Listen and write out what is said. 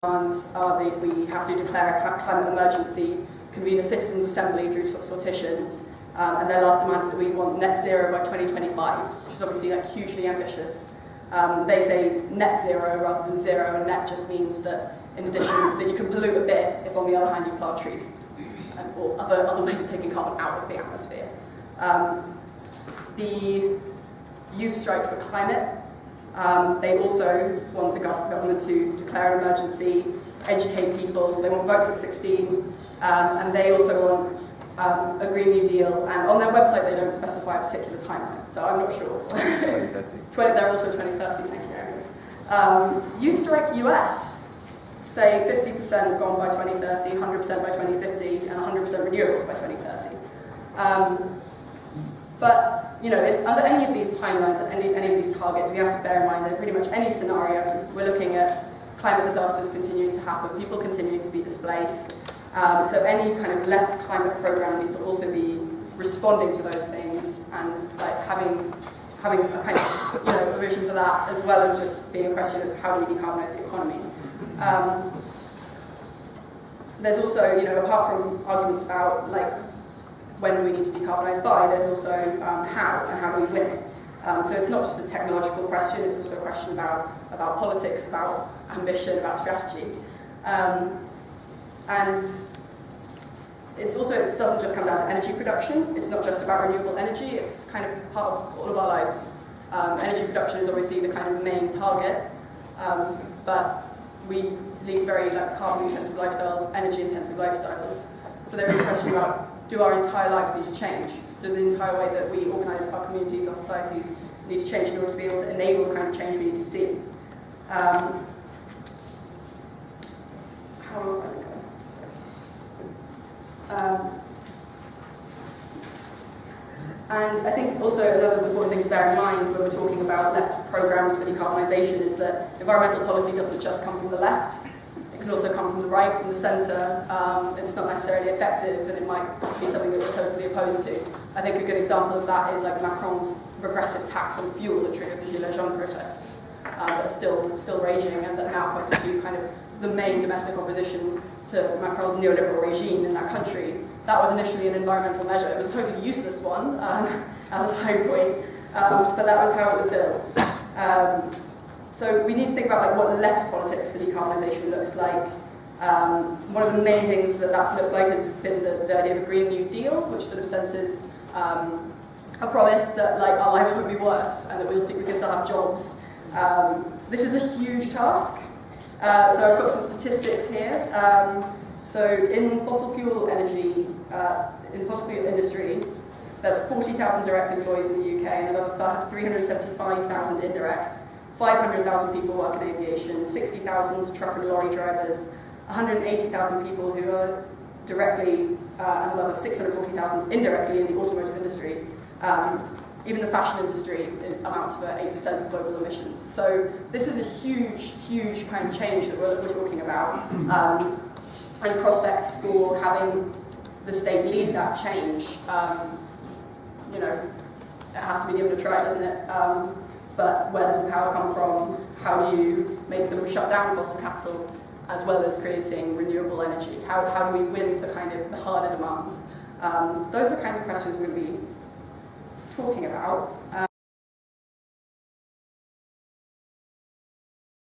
demands are that we have to declare a climate emergency, convene a citizens' assembly through sortition, and their last demand is that we want net zero by 2025, which is obviously like hugely ambitious. They say net zero rather than zero, and net just means that in addition that you can pollute a bit if on the other hand you plant trees, or other ways of taking carbon out of the atmosphere. The Youth Strike for Climate, they also want the government to declare an emergency, educate people. They want votes at 16, and they also want a Green New Deal. And on their website, they don't specify a particular timeline, so I'm not sure. 2030. They're also 2030. Thank you. Youth Strike US say 50% gone by 2030, 100% by 2050, and 100% renewables by 2030. But you know, under any of these timelines and any of these targets, we have to bear in mind that pretty much any scenario, we're looking at climate disasters continuing to happen, people continuing to be displaced. So any kind of left climate program needs to also be responding to those things and like having a kind of a vision for that, as well as just being a question of how do we decarbonise the economy. There's also, apart from arguments about like when do we need to decarbonise by, there's also how, and how do we win it. So it's not just a technological question, it's also a question about politics, about ambition, about strategy. And it doesn't just come down to energy production, it's not just about renewable energy, it's kind of part of all of our lives. Energy production is obviously the kind of main target, but we lead very carbon-intensive lifestyles, energy-intensive lifestyles. So there is a question about, do our entire lives need to change? Do the entire way that we organise our communities, our societies, need to change in order to be able to enable the kind of change we need to see? How do I go? And I think also another important thing to bear in mind when we're talking about left programmes for decarbonisation is that environmental policy doesn't just come from the left. It can also come from the right, from the centre. It's not necessarily effective, and it might be something that we're totally opposed to. I think a good example of that is like Macron's regressive tax on fuel that triggered the Gilets jaunes protests that are still raging, and that now constitute kind of the main domestic opposition to Macron's neoliberal regime in that country. That was initially an environmental measure. It was a totally useless one, as a side point, but that was how it was built. So we need to think about what left politics for decarbonisation looks like. One of the main things that's looked like has been the idea of a Green New Deal, which sort of centres a promise that our lives won't be worse and that we can still have jobs. This is a huge task. So I've got some statistics here. So in fossil fuel energy, in fossil fuel industry, there's 40,000 direct employees in the UK and another 375,000 indirect. 500,000 people work in aviation, 60,000 truck and lorry drivers, 180,000 people who are directly, and another 640,000 indirectly in the automotive industry. Even the fashion industry amounts for 8% of global emissions. So this is a huge, huge kind of change that we're talking about. And prospects for having the state lead that change, it has to be given a try, doesn't it? But where does the power come from? How do you make them shut down fossil capital, as well as creating renewable energy? How do we win the harder demands? Those are the kinds of questions we're going to be talking about.